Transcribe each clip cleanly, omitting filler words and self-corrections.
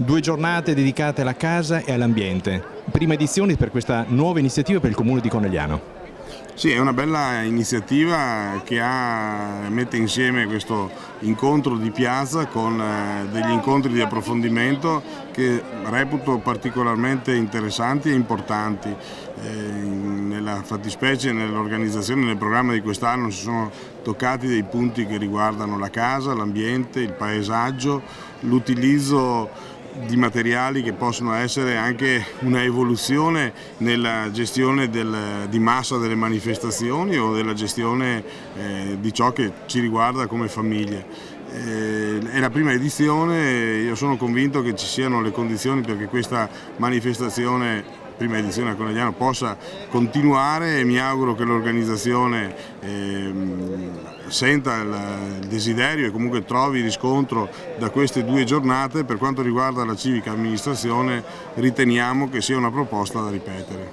2 giornate dedicate alla casa e all'ambiente. Prima edizione per questa nuova iniziativa per il Comune di Conegliano. Sì, è una bella iniziativa che mette insieme questo incontro di piazza con degli incontri di approfondimento che reputo particolarmente interessanti e importanti. Nella fattispecie, nell'organizzazione, nel programma di quest'anno si sono toccati dei punti che riguardano la casa, l'ambiente, il paesaggio, l'utilizzo di materiali che possono essere anche una evoluzione nella gestione di massa delle manifestazioni o della gestione di ciò che ci riguarda come famiglie. È la prima edizione, io sono convinto che ci siano le condizioni perché questa manifestazione, prima edizione a Conegliano, possa continuare e mi auguro che l'organizzazione senta il desiderio e comunque trovi riscontro da queste 2 giornate. Per quanto riguarda la civica amministrazione riteniamo che sia una proposta da ripetere.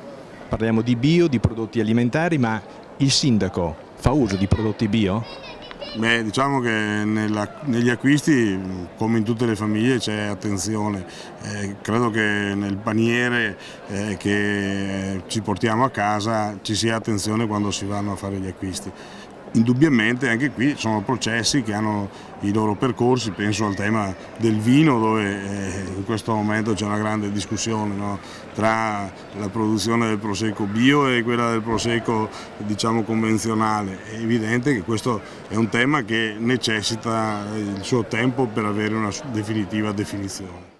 Parliamo di bio, di prodotti alimentari, ma il sindaco fa uso di prodotti bio? Beh, diciamo che negli acquisti, come in tutte le famiglie, c'è attenzione. Credo che nel paniere che ci portiamo a casa ci sia attenzione quando si vanno a fare gli acquisti. Indubbiamente anche qui sono processi che hanno i loro percorsi, penso al tema del vino dove in questo momento c'è una grande discussione, no? Tra la produzione del prosecco bio e quella del prosecco diciamo convenzionale. È evidente che questo è un tema che necessita il suo tempo per avere una definitiva definizione.